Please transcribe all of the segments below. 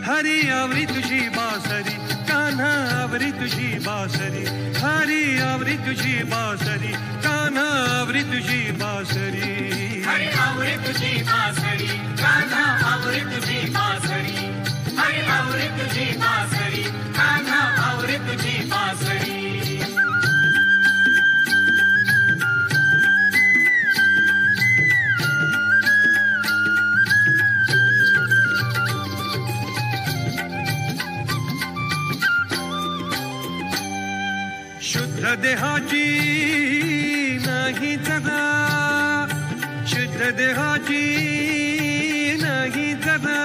हरी आवरी तुझी बासरी कान्हा आवरी तुझी बासरी हरी आवरी तुझी बासरी कान्हा आवरी तुझी बासरी हरी आवरी तुझी बासरी कान्हा आवरी तुझी बासरी हरी आवरी तुझी बासरी कान्हा आवरी तुझी बासरी शुद्ध देहाची नाही जगा शुद्ध देहाची नाही जगा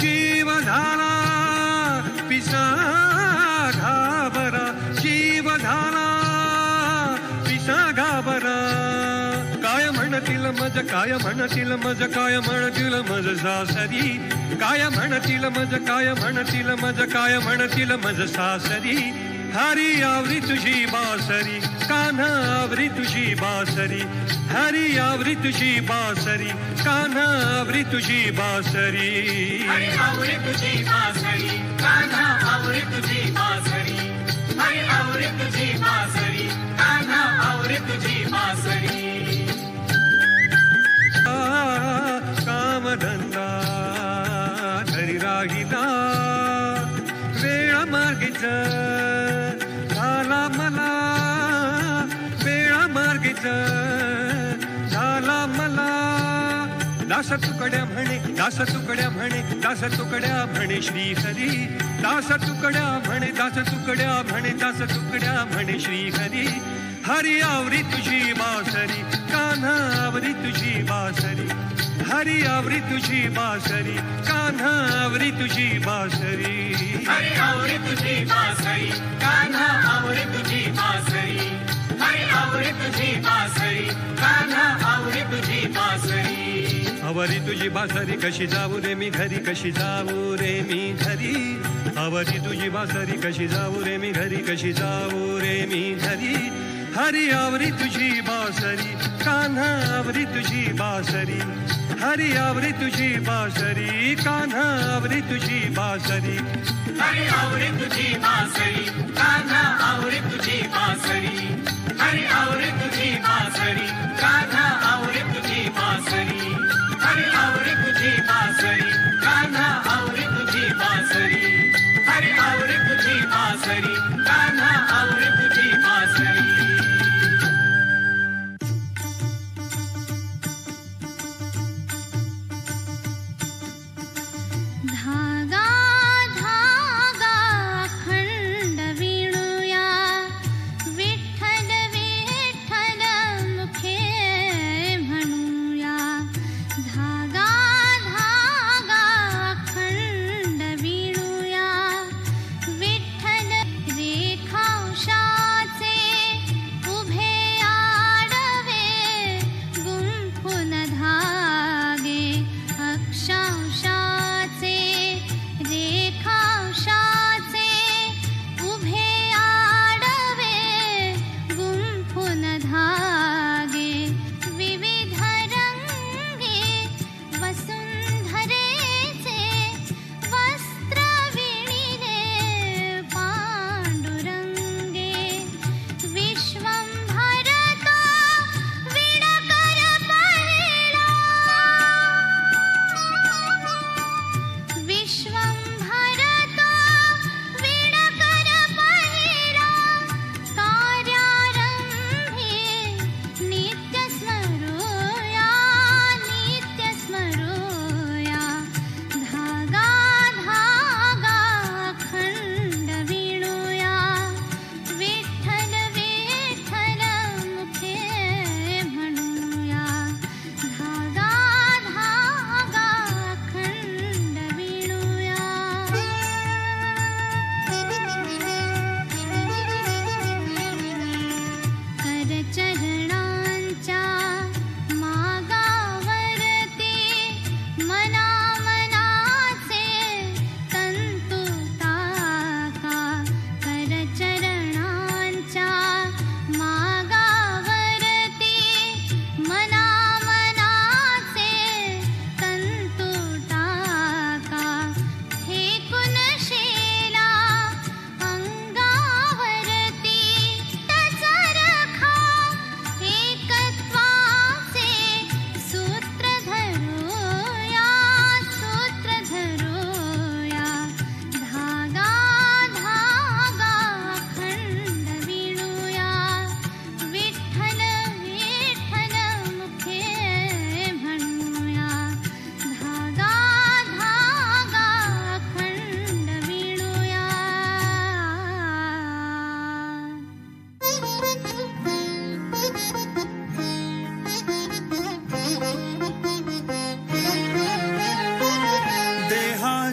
जीव झाला पिसा घाबरा जीव झाला पिसा घाबरा काय म्हणतील मज काय म्हणतील मज काय म्हणतील मज सासरी काय म्हणतील मज काय म्हणतील मज काय म्हणतील मज सासरी हरी आवरी तुझी बासरी कान्हा आवरी तुझी बासरी हरी आवरी तुझी बासरी कान्हा आवरी तुझी बासरी हरी आवरी तुझी बासरी कान्हा आवरी तुझी बासरी हरी आवरी तुझी बासरी कान्हा आवरी तुझी बासरी कामधंदा धरी राहिला वेळ मार्गीच झाला मला वेळा मार्गीच झाला मला दास तुकड्या म्हणे दास तुकड्या म्हणे दास तुकड्या म्हणे श्री हरी दास तुकड्या म्हणे दास तुकड्या म्हणे दास तुकड्या म्हणे श्री हरी हरी आवरी तुझी बासरी कान्हा आवरी तुझी बासरी हरी आवरी तुझी बासरी कान्हा आवरी तुझी बासरी हरी आवरी तुझी बासरी कान्हा आवरी तुझी बासरी हरी आवरी तुझी बासरी कान्हा आवरी तुझी बासरी आवरी तुझी बासरी कशी जाऊ रे मी घरी कशी जाऊ रे मी घरी आवरी तुझी बासरी कशी जाऊ रे मी घरी कशी जाऊ रे मी घरी हरी आवरी तुझी बासरी कान्हा आवरी तुझी बासरी हरी आवरी तुझी बासरी कान्हा आवरी तुझी बासरी हरी आवरी तुझी बासरी कान्हा आवरी तुझी बासरी हरी आवरी तुझी बासरी कान्हा आवरी तुझी बासरी हरी आवरी तुझी बासरी कान्हा आवरी तुझी बासरी हरी आवरी तुझी बासरी कान्हा आवरी तुझी बासरी धागा धागा खंड विणूया विठ्ठल विठ्ठल मुखे म्हणूया धागा धागा खंड विणूया विठ्ठल रेखांशाचे उभे आडवे गुंफून धागे अक्षांशाचे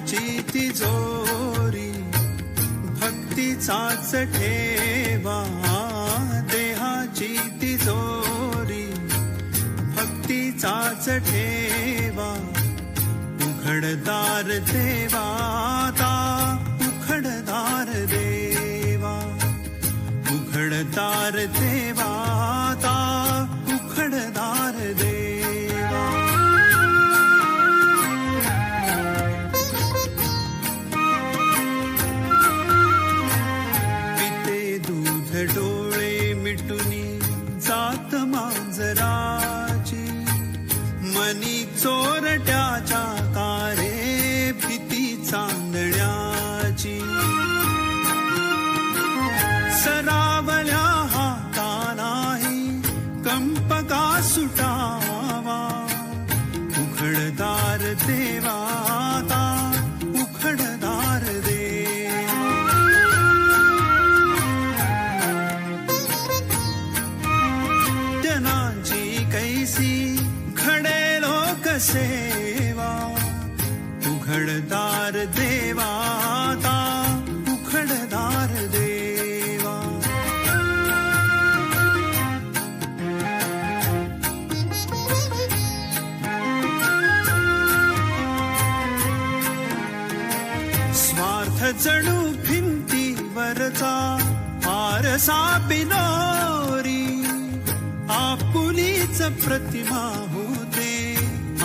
देहाची तिजोरी भक्तीचाच ठेवा, देहाची तिजोरी भक्तीचाच ठेवा. उघडदार देवाता उघडदार देवा, उघडदार देवाता उघडदार देवा. पिते दूध डोळे मिटुनी जात मांजराची, मनी चोरट्याच्या कारे भीती चांदण्याची. सरावल्या हातालाही कंप का सुटावा, उघडदार देवाता उघडदार देवा. जनांची कैसी घडे लोकसेवा, उघडदार देवाता उघडदार देवा. स्वार्थ जणू भिंतीवरचा आरसा बिलोरी, आपुलीच प्रतिमा होते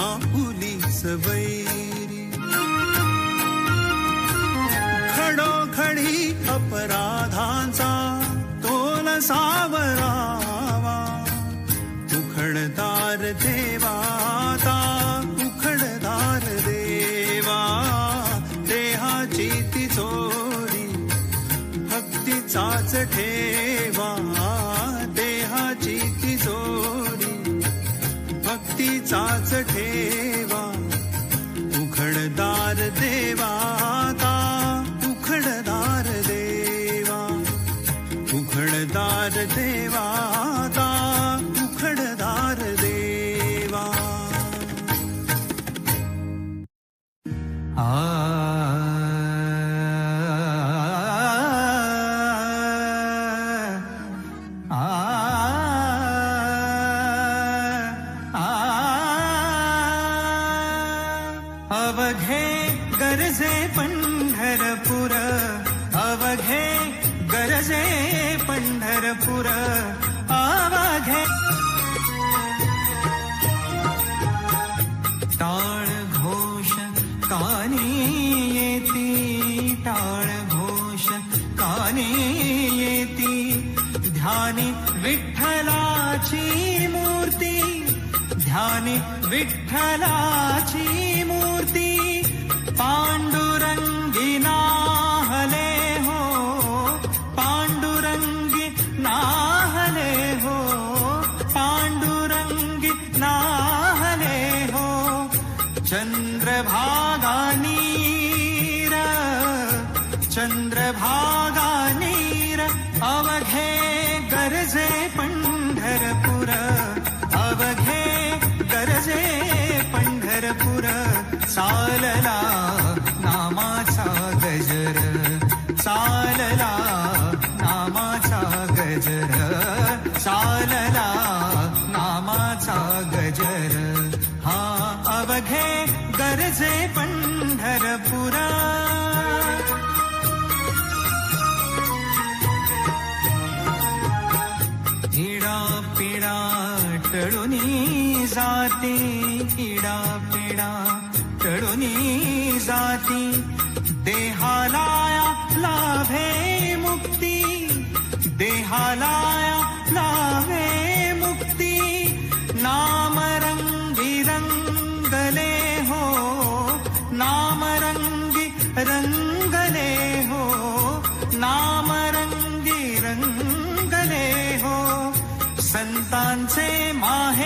आपुलीच वैरी. खडोखडी अपराधांचा तोल सावरावा, उघडदार देवाता उघडदार देवा. देहाची तिजोरी भक्तीचाच ठेवा, देहाची तिजोरी भक्तीचाच ठेवा. उघडदार देवाता उघडदार देवा, उघडदार देवाता उघडदार देवा. अवघे गरजे पंढरपूर, अवघे गरजे पंढरपूर, अवघे. टाळ घोष कानी येती, टाळ घोष कानी येती. ध्यानी विठ्ठलाची मूर्ती, ध्यानी विठ्ठलाची मूर्ती. पांडुरंगी नाहले हो, पांडुरंगी नाहले हो, पांडुरंगी नाहले हो. चंद्रभागा नीर, चंद्रभागा नीर. अवघे गरजे पंढरपूर, अवघे गरजे पंढरपूर. चालला नामाचा गजर, चालला नामाचा गजर, चालला नामाचा गजर. हा अवघे गरजे पंढरपूर. इडा पिडा टळुनी जाती, इडा पिडा टळुनी जाती. देहाला लाभे मुक्ती, देहाला लाभे मुक्ती. नामरंगी रंगले हो, नामरंगी रंगले हो, नामरंगी रंगले हो. संतांचे माहे